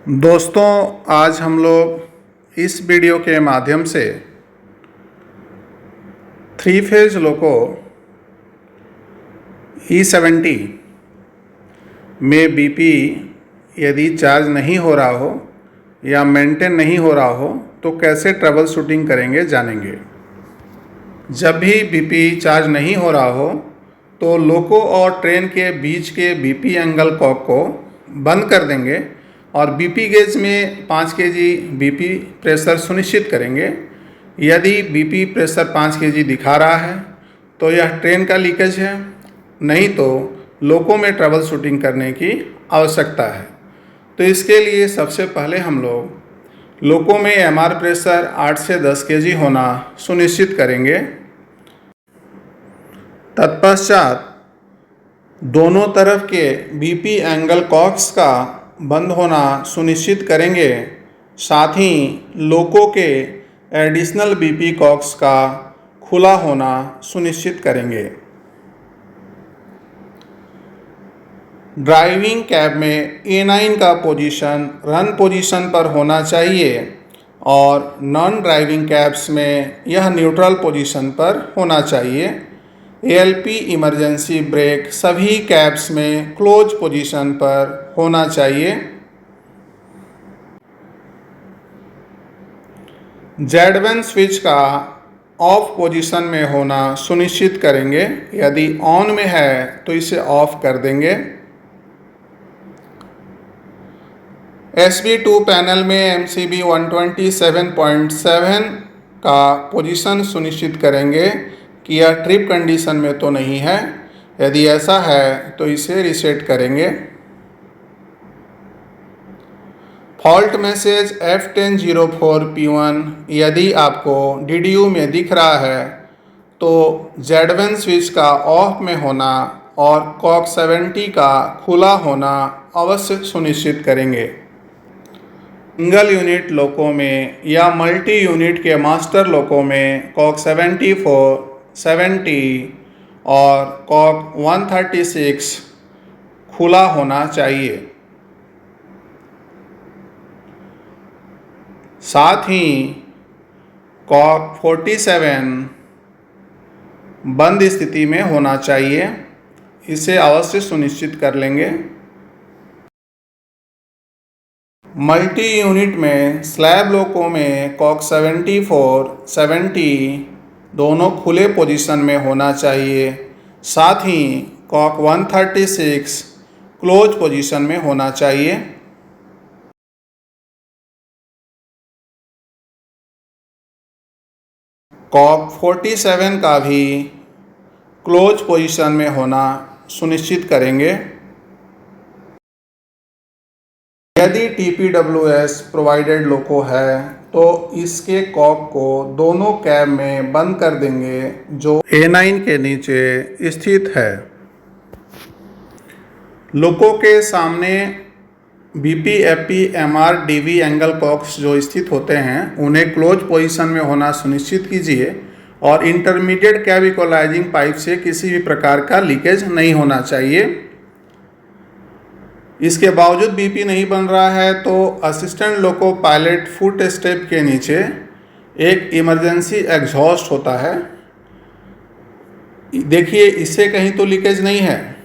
दोस्तों, आज हम लोग इस वीडियो के माध्यम से 3 फेज लोको E70 में बीपी यदि चार्ज नहीं हो रहा हो या मेंटेन नहीं हो रहा हो तो कैसे ट्रबल शूटिंग करेंगे जानेंगे। जब भी बीपी चार्ज नहीं हो रहा हो तो लोको और ट्रेन के बीच के बीपी एंगल कॉक को बंद कर देंगे और बीपी गेज में 5 केजी बीपी प्रेशर सुनिश्चित करेंगे। यदि बीपी प्रेशर 5 केजी दिखा रहा है तो यह ट्रेन का लीकेज है, नहीं तो लोको में ट्रबल शूटिंग करने की आवश्यकता है। तो इसके लिए सबसे पहले हम लोग लोको में एमआर प्रेशर 8 से 10 केजी होना सुनिश्चित करेंगे। तत्पश्चात दोनों तरफ के बीपी एंगल कॉक्स का बंद होना सुनिश्चित करेंगे। साथ ही लोको के एडिशनल बीपी कॉक्स का खुला होना सुनिश्चित करेंगे। ड्राइविंग कैब में A9 का पोजीशन रन पोजीशन पर होना चाहिए और नॉन ड्राइविंग कैब्स में यह न्यूट्रल पोजीशन पर होना चाहिए। ALP इमरजेंसी ब्रेक सभी कैब्स में क्लोज पोजीशन पर होना चाहिए। Z1 स्विच का ऑफ पोजीशन में होना सुनिश्चित करेंगे। यदि ऑन में है तो इसे ऑफ कर देंगे। SB2 पैनल में MCB 127.7 का पोजीशन सुनिश्चित करेंगे कि यह ट्रिप कंडीशन में तो नहीं है। यदि ऐसा है तो इसे रीसेट करेंगे। फॉल्ट मैसेज F1004P1 यदि आपको DDU में दिख रहा है तो Z1 स्विच का ऑफ में होना और कॉक 70 का खुला होना अवश्य सुनिश्चित करेंगे। सिंगल यूनिट लोको में या मल्टी यूनिट के मास्टर लोको में कॉक 74, 70 और कॉक 136 खुला होना चाहिए। साथ ही कॉक 47 बंद स्थिति में होना चाहिए। इसे अवश्य सुनिश्चित कर लेंगे। मल्टी यूनिट में स्लैब लोको में कॉक 74, 70 दोनों खुले पोजीशन में होना चाहिए। साथ ही कॉक 136 क्लोज पोजीशन में होना चाहिए। कॉक 47 का भी क्लोज पोजीशन में होना सुनिश्चित करेंगे। यदि TPWS प्रोवाइडेड लोको है तो इसके कॉक को दोनों कैब में बंद कर देंगे जो A9 के नीचे स्थित है। लोको के सामने BP, FP, MR, DV angle कॉक्स जो स्थित होते हैं उन्हें क्लोज पोजीशन में होना सुनिश्चित कीजिए और इंटरमीडिएट कैब इक्वलाइजिंग पाइप से किसी भी प्रकार का लीकेज नहीं होना चाहिए। इसके बावजूद बीपी नहीं बन रहा है तो assistant loco pilot foot step के नीचे एक इमरजेंसी एग्जॉस्ट होता है। देखिए, इससे कहीं तो लीकेज नहीं है।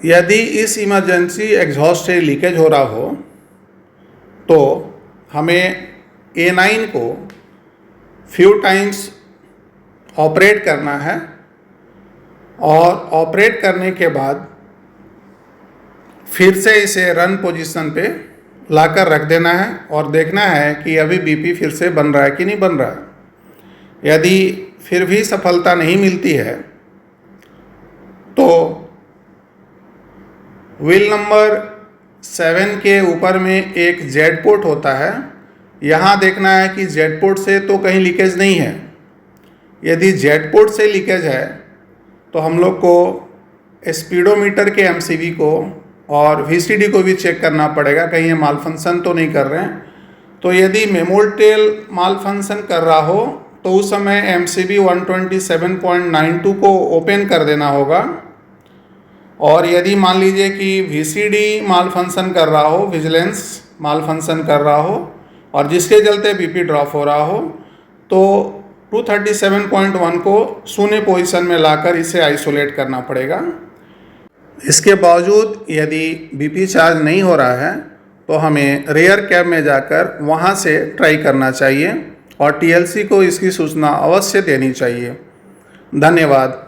यदि इस इमरजेंसी एग्जॉस्ट से लीकेज हो रहा हो तो हमें A9 को फ्यू टाइम्स ऑपरेट करना है और ऑपरेट करने के बाद फिर से इसे रन पोजीशन पे लाकर रख देना है और देखना है कि अभी बीपी फिर से बन रहा है कि नहीं बन रहा है। यदि फिर भी सफलता नहीं मिलती है तो व्हील नंबर 7 के ऊपर में एक जेड पोर्ट होता है। यहाँ देखना है कि जेड पोर्ट से तो कहीं लीकेज नहीं है। यदि जेड पोर्ट से लीकेज है तो हम लोग को स्पीडोमीटर के MCB को और VCD को भी चेक करना पड़ेगा, कहीं ये माल फंक्शन तो नहीं कर रहे हैं। तो यदि मेमोटेल माल फंक्शन कर रहा हो तो उस समय MCB 127.92 को ओपन कर देना होगा और यदि मान लीजिए कि VCD माल फंक्शन कर रहा हो, विजिलेंस माल फंक्शन कर रहा हो और जिसके चलते BP ड्रॉप हो रहा हो, तो 237.1 को शून्य पोजीशन में लाकर इसे आइसोलेट करना पड़ेगा। इसके बावजूद यदि BP चार्ज नहीं हो रहा है तो हमें रेयर कैब में जाकर वहाँ से ट्राई करना चाहिए और TLC को इसकी सूचना अवश्य देनी चाहिए। धन्यवाद।